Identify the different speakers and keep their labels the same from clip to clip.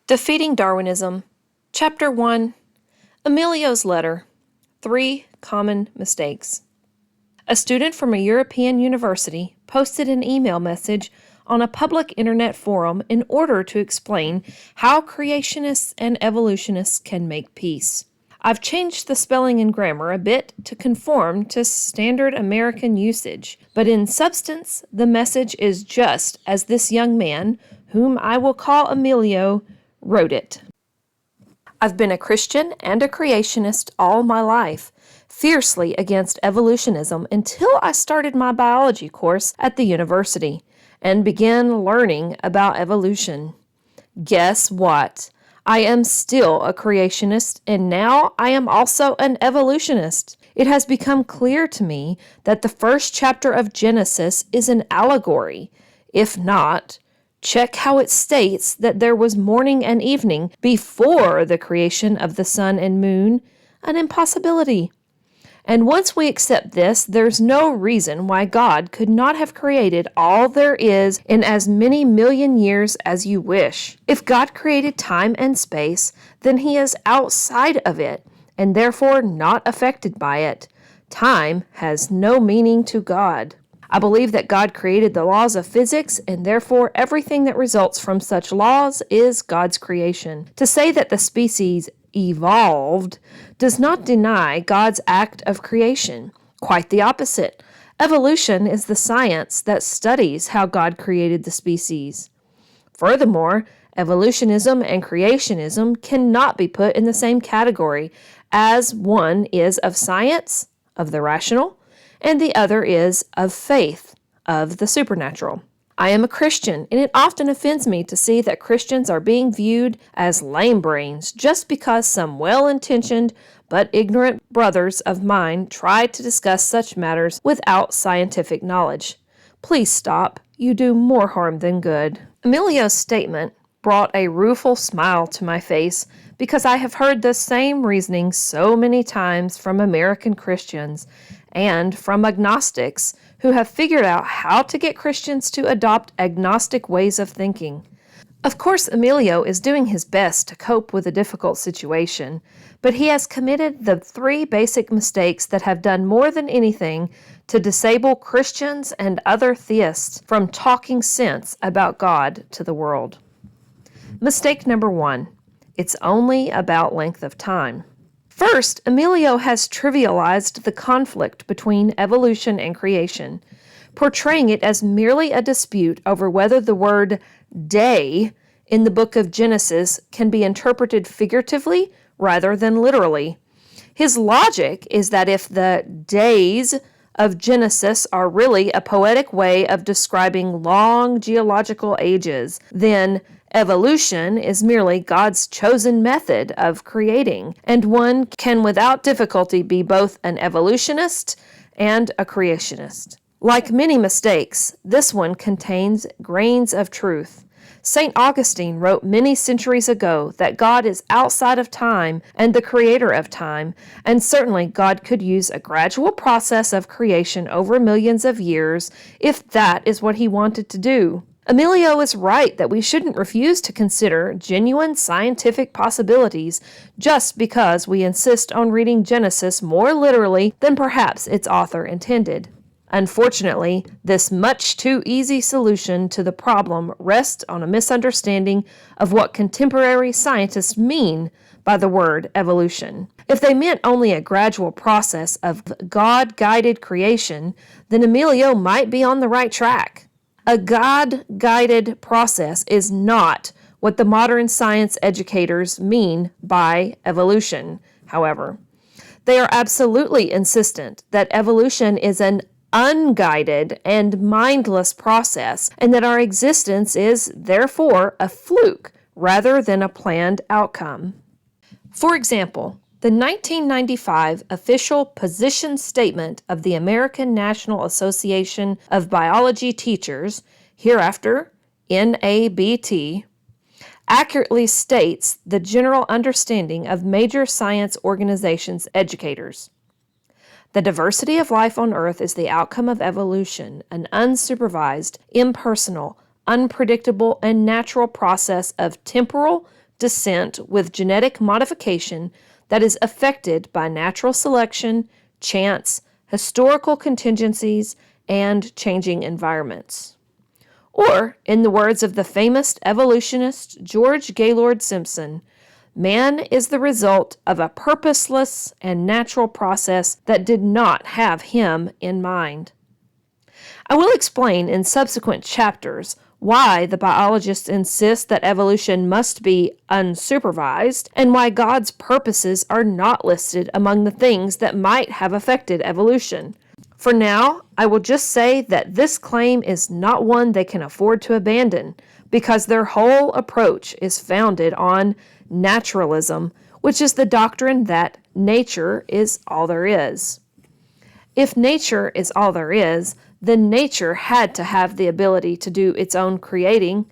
Speaker 1: Defeating Darwinism. Chapter 1. Emilio's Letter. 3 Common Mistakes. A student from a European university posted an email message on a public internet forum in order to explain how creationists and evolutionists can make peace. I've changed the spelling and grammar a bit to conform to standard American usage, but in substance, the message is just as this young man, whom I will call Emilio, wrote it. I've been a Christian and a creationist all my life, fiercely against evolutionism until I started my biology course at the university and began learning about evolution. Guess what? I am still a creationist, and now I am also an evolutionist. It has become clear to me that the first chapter of Genesis is an allegory. If not, check how it states that there was morning and evening before the creation of the sun and moon, an impossibility. And once we accept this, there's no reason why God could not have created all there is in as many million years as you wish. If God created time and space, then He is outside of it, and therefore not affected by it. Time has no meaning to God. I believe that God created the laws of physics, and therefore everything that results from such laws is God's creation. To say that the species evolved does not deny God's act of creation. Quite the opposite. Evolution is the science that studies how God created the species. Furthermore, evolutionism and creationism cannot be put in the same category, as one is of science, of the rational, and the other is of faith, of the supernatural. I am a Christian, and it often offends me to see that Christians are being viewed as lame brains just because some well-intentioned but ignorant brothers of mine try to discuss such matters without scientific knowledge. Please stop. You do more harm than good. Emilio's statement brought a rueful smile to my face because I have heard the same reasoning so many times from American Christians and from agnostics who have figured out how to get Christians to adopt agnostic ways of thinking. Of course, Emilio is doing his best to cope with a difficult situation, but he has committed the 3 basic mistakes that have done more than anything to disable Christians and other theists from talking sense about God to the world. Mistake number 1. It's only about length of time. First, Emilio has trivialized the conflict between evolution and creation, portraying it as merely a dispute over whether the word day in the book of Genesis can be interpreted figuratively rather than literally. His logic is that if the days of Genesis are really a poetic way of describing long geological ages, then evolution is merely God's chosen method of creating, and one can without difficulty be both an evolutionist and a creationist. Like many mistakes, this one contains grains of truth. St. Augustine wrote many centuries ago that God is outside of time and the creator of time, and certainly God could use a gradual process of creation over millions of years if that is what He wanted to do. Emilio is right that we shouldn't refuse to consider genuine scientific possibilities just because we insist on reading Genesis more literally than perhaps its author intended. Unfortunately, this much too easy solution to the problem rests on a misunderstanding of what contemporary scientists mean by the word evolution. If they meant only a gradual process of God-guided creation, then Emilio might be on the right track. A God-guided process is not what the modern science educators mean by evolution, however. They are absolutely insistent that evolution is an unguided and mindless process, and that our existence is, therefore, a fluke rather than a planned outcome. For example, the 1995 official position statement of the American National Association of Biology Teachers, hereafter NABT, accurately states the general understanding of major science organizations' educators. The diversity of life on Earth is the outcome of evolution, an unsupervised, impersonal, unpredictable, and natural process of temporal, descent with genetic modification that is affected by natural selection, chance, historical contingencies, and changing environments. Or, in the words of the famous evolutionist George Gaylord Simpson, man is the result of a purposeless and natural process that did not have him in mind. I will explain in subsequent chapters why the biologists insist that evolution must be unsupervised and why God's purposes are not listed among the things that might have affected evolution. For now, I will just say that this claim is not one they can afford to abandon because their whole approach is founded on naturalism, which is the doctrine that nature is all there is. If nature is all there is, then nature had to have the ability to do its own creating.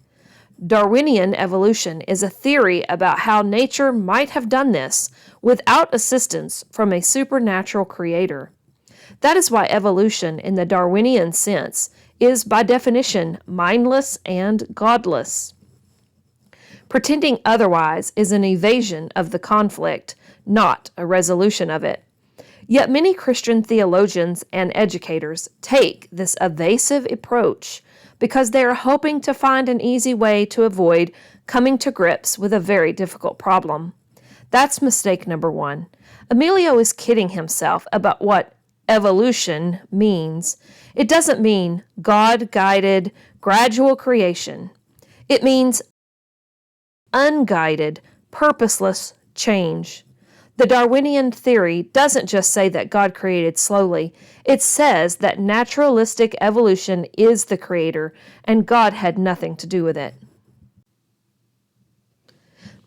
Speaker 1: Darwinian evolution is a theory about how nature might have done this without assistance from a supernatural creator. That is why evolution, in the Darwinian sense, is by definition mindless and godless. Pretending otherwise is an evasion of the conflict, not a resolution of it. Yet many Christian theologians and educators take this evasive approach because they are hoping to find an easy way to avoid coming to grips with a very difficult problem. That's mistake number one. Emilio is kidding himself about what evolution means. It doesn't mean God-guided, gradual creation. It means unguided, purposeless change. The Darwinian theory doesn't just say that God created slowly. It says that naturalistic evolution is the creator, and God had nothing to do with it.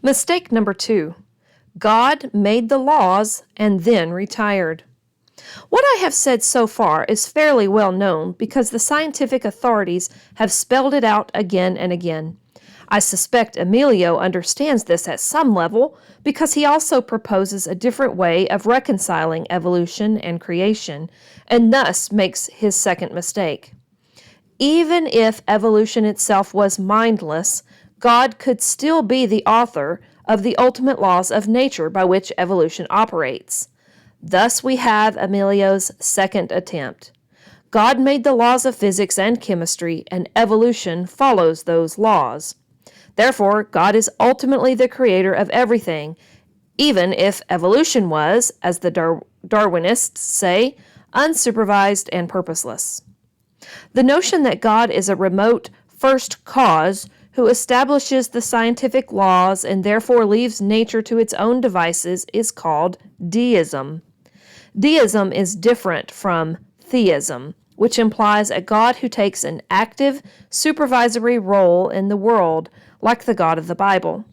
Speaker 1: Mistake number two. God made the laws and then retired. What I have said so far is fairly well known because the scientific authorities have spelled it out again and again. I suspect Emilio understands this at some level because he also proposes a different way of reconciling evolution and creation, and thus makes his second mistake. Even if evolution itself was mindless, God could still be the author of the ultimate laws of nature by which evolution operates. Thus we have Emilio's second attempt. God made the laws of physics and chemistry, and evolution follows those laws. Therefore, God is ultimately the creator of everything, even if evolution was, as the Darwinists say, unsupervised and purposeless. The notion that God is a remote first cause who establishes the scientific laws and therefore leaves nature to its own devices is called deism. Deism is different from theism, which implies a God who takes an active, supervisory role in the world, like the God of the Bible.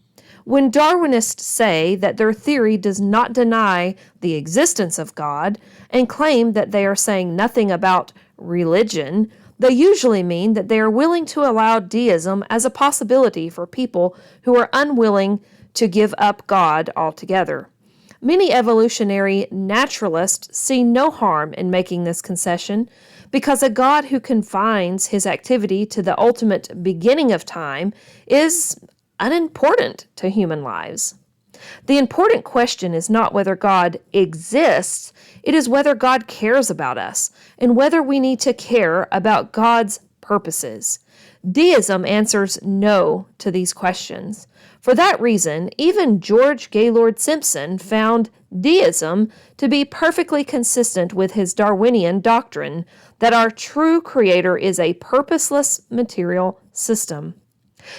Speaker 1: When Darwinists say that their theory does not deny the existence of God and claim that they are saying nothing about religion, they usually mean that they are willing to allow deism as a possibility for people who are unwilling to give up God altogether. Many evolutionary naturalists see no harm in making this concession because a God who confines his activity to the ultimate beginning of time is unimportant to human lives. The important question is not whether God exists, it is whether God cares about us and whether we need to care about God's purposes. Deism answers no to these questions. For that reason, even George Gaylord Simpson found deism to be perfectly consistent with his Darwinian doctrine that our true creator is a purposeless material system.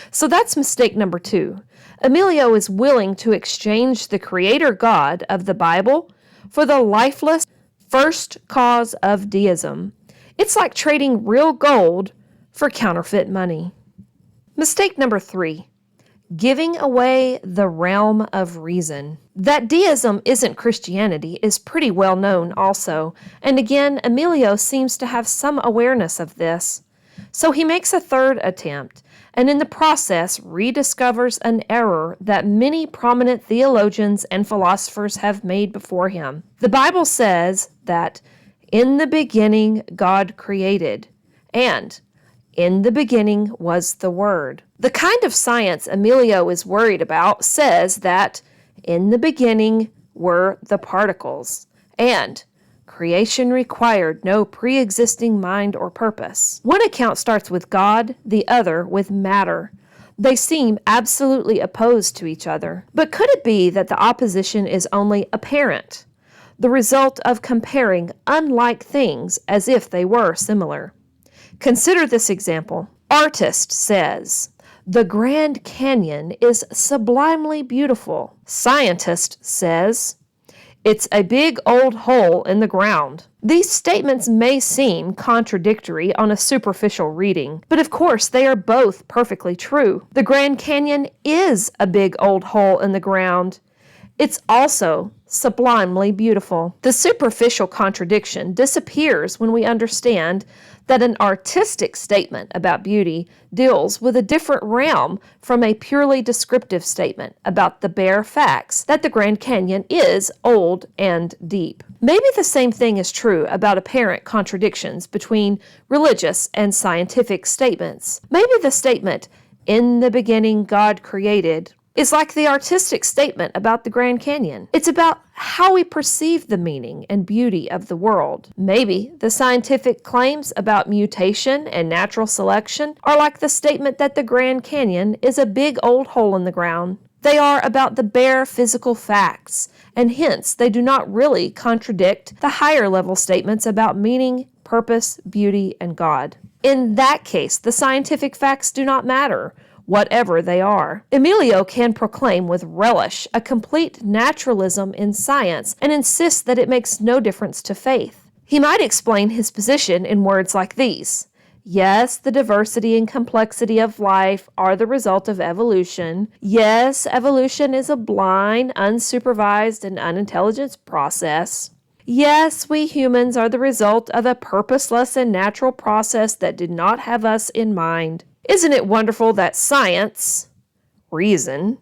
Speaker 1: So that's mistake number two. Emilio is willing to exchange the creator God of the Bible for the lifeless first cause of deism. It's like trading real gold for counterfeit money. Mistake number three. Giving away the realm of reason. That deism isn't Christianity is pretty well known also, and again, Emilio seems to have some awareness of this. So he makes a third attempt, and in the process rediscovers an error that many prominent theologians and philosophers have made before him. The Bible says that in the beginning God created, and In the beginning was the Word. The kind of science Emilio is worried about says that in the beginning were the particles, and creation required no pre-existing mind or purpose. One account starts with God, the other with matter. They seem absolutely opposed to each other. But could it be that the opposition is only apparent, the result of comparing unlike things as if they were similar? Consider this example. Artist says, "The Grand Canyon is sublimely beautiful." Scientist says, "It's a big old hole in the ground." These statements may seem contradictory on a superficial reading, but of course they are both perfectly true. The Grand Canyon is a big old hole in the ground. It's also sublimely beautiful. The superficial contradiction disappears when we understand that an artistic statement about beauty deals with a different realm from a purely descriptive statement about the bare facts that the Grand Canyon is old and deep. Maybe the same thing is true about apparent contradictions between religious and scientific statements. Maybe the statement, "In the beginning God created," is like the artistic statement about the Grand Canyon. It's about how we perceive the meaning and beauty of the world. Maybe the scientific claims about mutation and natural selection are like the statement that the Grand Canyon is a big old hole in the ground. They are about the bare physical facts, and hence they do not really contradict the higher level statements about meaning, purpose, beauty, and God. In that case, the scientific facts do not matter, whatever they are. Emilio can proclaim with relish a complete naturalism in science and insist that it makes no difference to faith. He might explain his position in words like these: "Yes, the diversity and complexity of life are the result of evolution. Yes, evolution is a blind, unsupervised, and unintelligent process. Yes, we humans are the result of a purposeless and natural process that did not have us in mind. Isn't it wonderful that science, reason,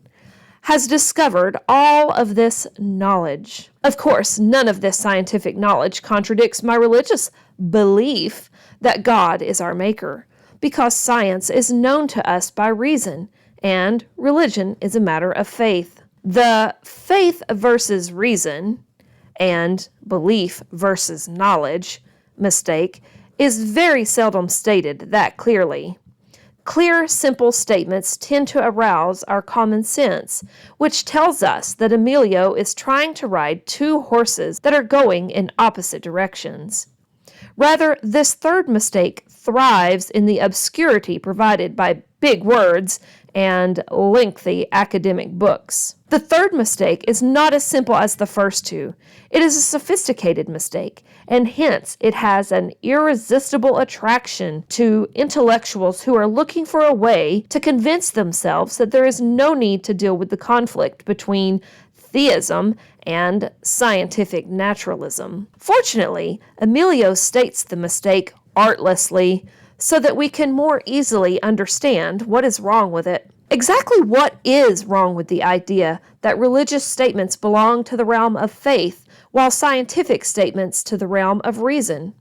Speaker 1: has discovered all of this knowledge?" Of course, none of this scientific knowledge contradicts my religious belief that God is our maker, because science is known to us by reason, and religion is a matter of faith. The faith versus reason and belief versus knowledge mistake is very seldom stated that clearly. Clear, simple statements tend to arouse our common sense, which tells us that Emilio is trying to ride two horses that are going in opposite directions. Rather, this third mistake thrives in the obscurity provided by big words and lengthy academic books. The third mistake is not as simple as the first two. It is a sophisticated mistake, and hence it has an irresistible attraction to intellectuals who are looking for a way to convince themselves that there is no need to deal with the conflict between theism and scientific naturalism. Fortunately, Emilio states the mistake artlessly so that we can more easily understand what is wrong with it. Exactly what is wrong with the idea that religious statements belong to the realm of faith while scientific statements to the realm of reason?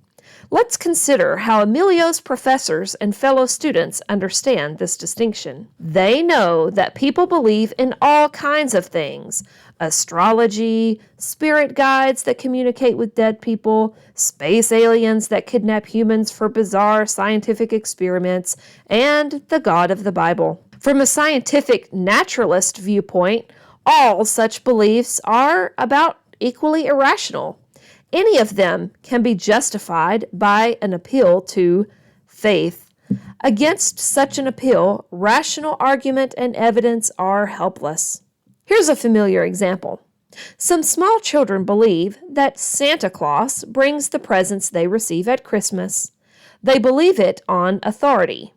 Speaker 1: Let's consider how Emilio's professors and fellow students understand this distinction. They know that people believe in all kinds of things: astrology, spirit guides that communicate with dead people, space aliens that kidnap humans for bizarre scientific experiments, and the God of the Bible. From a scientific naturalist viewpoint, all such beliefs are about equally irrational. Any of them can be justified by an appeal to faith. Against such an appeal, rational argument and evidence are helpless. Here's a familiar example. Some small children believe that Santa Claus brings the presents they receive at Christmas. They believe it on authority.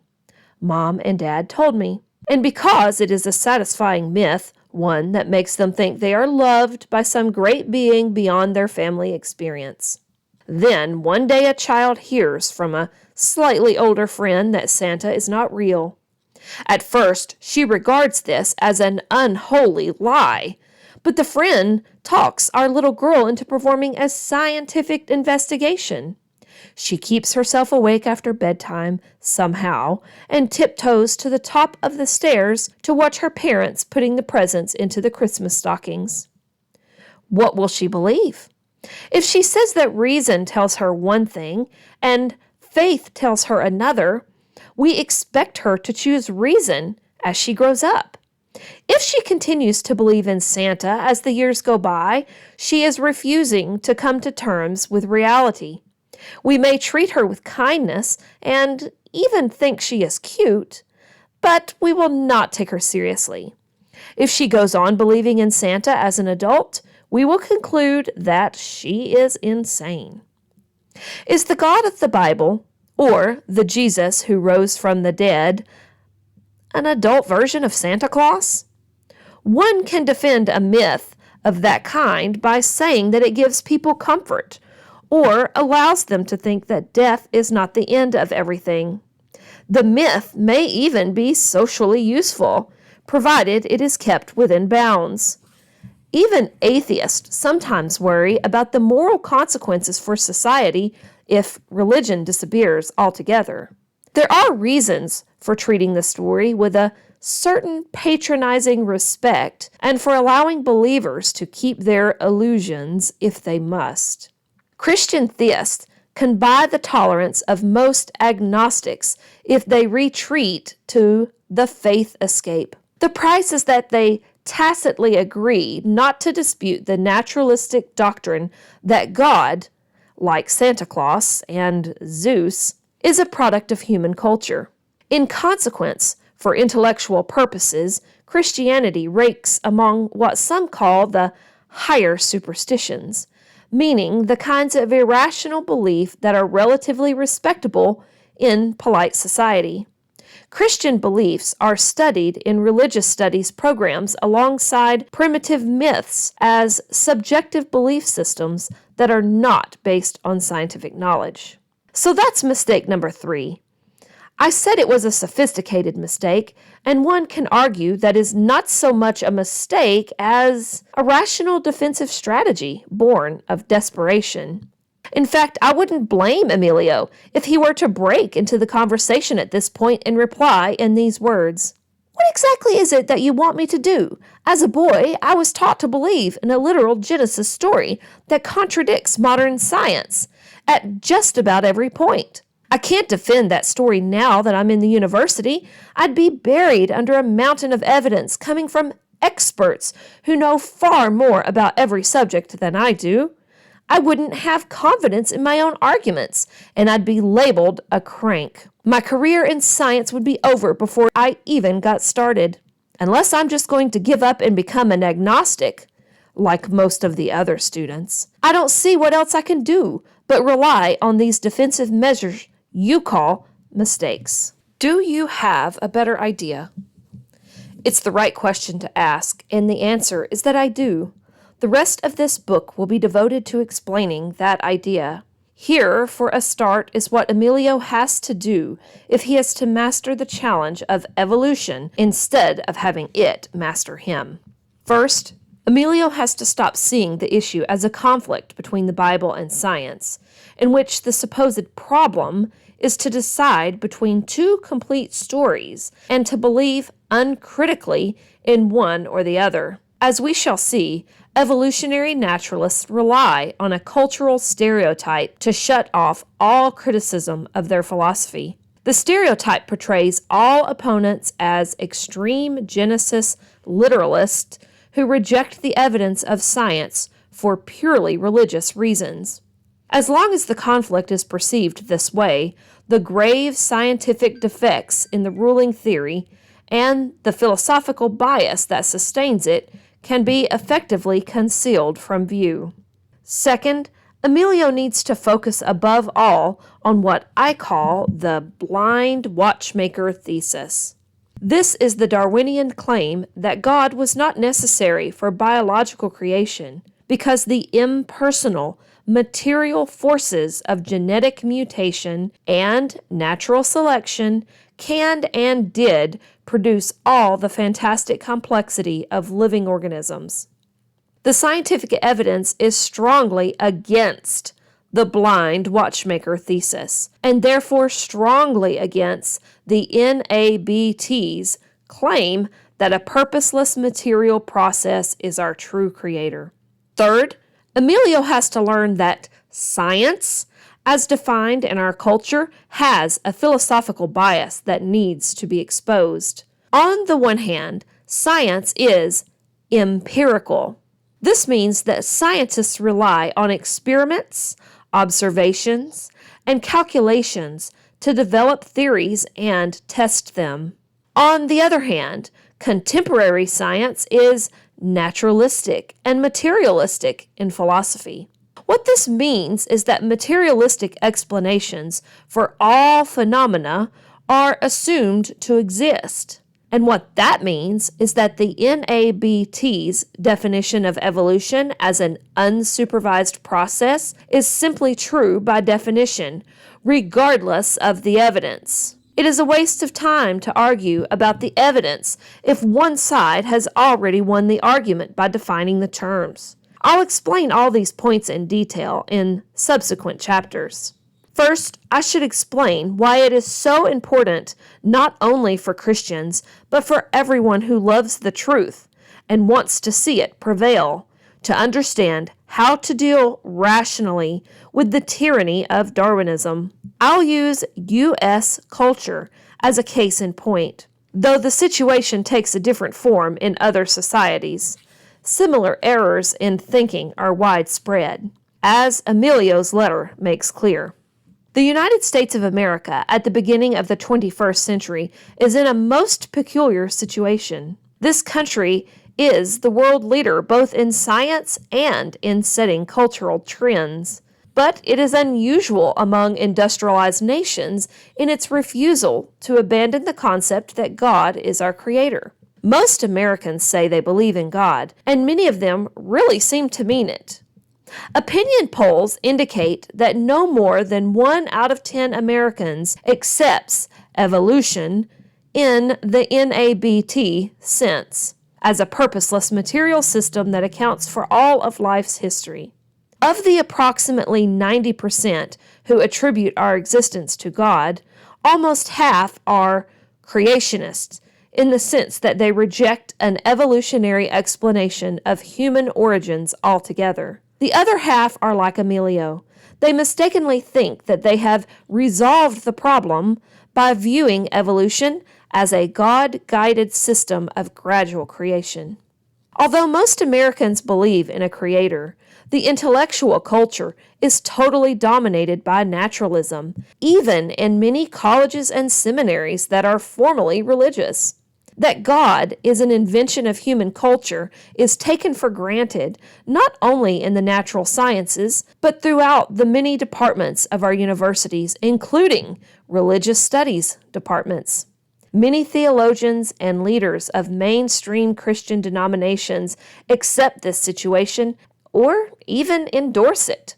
Speaker 1: Mom and Dad told me. And because it is a satisfying myth, one that makes them think they are loved by some great being beyond their family experience. Then, one day a child hears from a slightly older friend that Santa is not real. At first, she regards this as an unholy lie, but the friend talks our little girl into performing a scientific investigation. She keeps herself awake after bedtime, somehow, and tiptoes to the top of the stairs to watch her parents putting the presents into the Christmas stockings. What will she believe? If she says that reason tells her one thing and faith tells her another, we expect her to choose reason as she grows up. If she continues to believe in Santa as the years go by, she is refusing to come to terms with reality. We may treat her with kindness and even think she is cute, but we will not take her seriously. If she goes on believing in Santa as an adult, we will conclude that she is insane. Is the God of the Bible, or the Jesus who rose from the dead, an adult version of Santa Claus? One can defend a myth of that kind by saying that it gives people comfort, or allows them to think that death is not the end of everything. The myth may even be socially useful, provided it is kept within bounds. Even atheists sometimes worry about the moral consequences for society if religion disappears altogether. There are reasons for treating the story with a certain patronizing respect and for allowing believers to keep their illusions if they must. Christian theists can buy the tolerance of most agnostics if they retreat to the faith escape. The price is that they tacitly agree not to dispute the naturalistic doctrine that God, like Santa Claus and Zeus, is a product of human culture. In consequence, for intellectual purposes, Christianity ranks among what some call the higher superstitions, meaning the kinds of irrational belief that are relatively respectable in polite society. Christian beliefs are studied in religious studies programs alongside primitive myths as subjective belief systems that are not based on scientific knowledge. So that's mistake number 3. I said it was a sophisticated mistake, and one can argue that is not so much a mistake as a rational defensive strategy born of desperation. In fact, I wouldn't blame Emilio if he were to break into the conversation at this point and reply in these words. What exactly is it that you want me to do? As a boy, I was taught to believe in a literal Genesis story that contradicts modern science at just about every point. I can't defend that story now that I'm in the university. I'd be buried under a mountain of evidence coming from experts who know far more about every subject than I do. I wouldn't have confidence in my own arguments, and I'd be labeled a crank. My career in science would be over before I even got started. Unless I'm just going to give up and become an agnostic, like most of the other students, I don't see what else I can do but rely on these defensive measures you call mistakes. Do you have a better idea? It's the right question to ask, and the answer is that I do. The rest of this book will be devoted to explaining that idea. Here, for a start, is what Emilio has to do if he is to master the challenge of evolution instead of having it master him. First, Emilio has to stop seeing the issue as a conflict between the Bible and science, in which the supposed problem is to decide between two complete stories and to believe uncritically in one or the other. As we shall see, evolutionary naturalists rely on a cultural stereotype to shut off all criticism of their philosophy. The stereotype portrays all opponents as extreme Genesis literalists who reject the evidence of science for purely religious reasons. As long as the conflict is perceived this way, the grave scientific defects in the ruling theory and the philosophical bias that sustains it can be effectively concealed from view. Second, Emilio needs to focus above all on what I call the blind watchmaker thesis. This is the Darwinian claim that God was not necessary for biological creation because the impersonal, material forces of genetic mutation and natural selection can and did produce all the fantastic complexity of living organisms. The scientific evidence is strongly against the blind watchmaker thesis, and therefore strongly against the NABT's claim that a purposeless material process is our true creator. Third, Emilio has to learn that science, as defined in our culture, has a philosophical bias that needs to be exposed. On the one hand, science is empirical. This means that scientists rely on experiments, observations, and calculations to develop theories and test them. On the other hand, contemporary science is naturalistic and materialistic in philosophy. What this means is that materialistic explanations for all phenomena are assumed to exist. And what that means is that the NABT's definition of evolution as an unsupervised process is simply true by definition, regardless of the evidence. It is a waste of time to argue about the evidence if one side has already won the argument by defining the terms. I'll explain all these points in detail in subsequent chapters. First, I should explain why it is so important not only for Christians, but for everyone who loves the truth and wants to see it prevail, to understand how to deal rationally with the tyranny of Darwinism. I'll use U.S. culture as a case in point, though the situation takes a different form in other societies. Similar errors in thinking are widespread, as Emilio's letter makes clear. The United States of America at the beginning of the 21st century is in a most peculiar situation. This country is the world leader both in science and in setting cultural trends. But it is unusual among industrialized nations in its refusal to abandon the concept that God is our creator. Most Americans say they believe in God, and many of them really seem to mean it. Opinion polls indicate that no more than 1 out of 10 Americans accepts evolution in the NABT sense as a purposeless material system that accounts for all of life's history. Of the approximately 90% who attribute our existence to God, almost half are creationists, in the sense that they reject an evolutionary explanation of human origins altogether. The other half are like Emilio. They mistakenly think that they have resolved the problem by viewing evolution as a God-guided system of gradual creation. Although most Americans believe in a creator, the intellectual culture is totally dominated by naturalism, even in many colleges and seminaries that are formally religious. That God is an invention of human culture is taken for granted not only in the natural sciences, but throughout the many departments of our universities, including religious studies departments. Many theologians and leaders of mainstream Christian denominations accept this situation or even endorse it,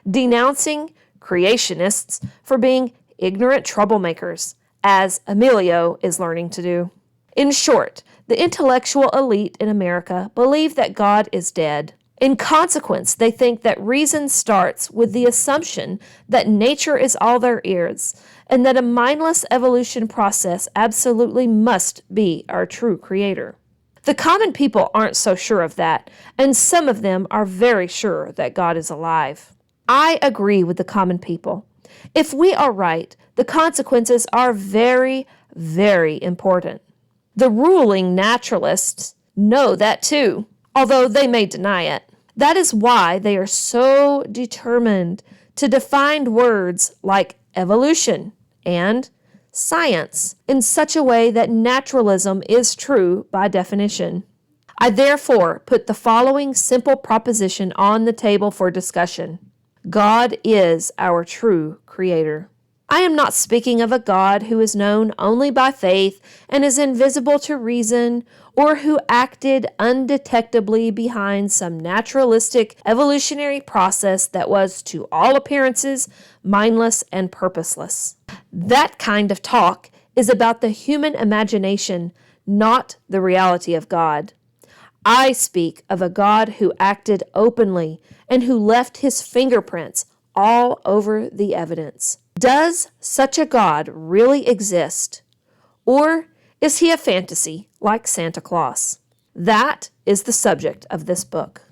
Speaker 1: denouncing creationists for being ignorant troublemakers, as Emilio is learning to do. In short, the intellectual elite in America believe that God is dead. In consequence, they think that reason starts with the assumption that nature is all there is, and that a mindless evolution process absolutely must be our true creator. The common people aren't so sure of that, and some of them are very sure that God is alive. I agree with the common people. If we are right, the consequences are very, very important. The ruling naturalists know that too, although they may deny it. That is why they are so determined to define words like evolution and science in such a way that naturalism is true by definition. I therefore put the following simple proposition on the table for discussion. God is our true creator. I am not speaking of a God who is known only by faith and is invisible to reason, or who acted undetectably behind some naturalistic evolutionary process that was, to all appearances, mindless and purposeless. That kind of talk is about the human imagination, not the reality of God. I speak of a God who acted openly and who left his fingerprints all over the evidence. Does such a God really exist? Or is he a fantasy like Santa Claus? That is the subject of this book.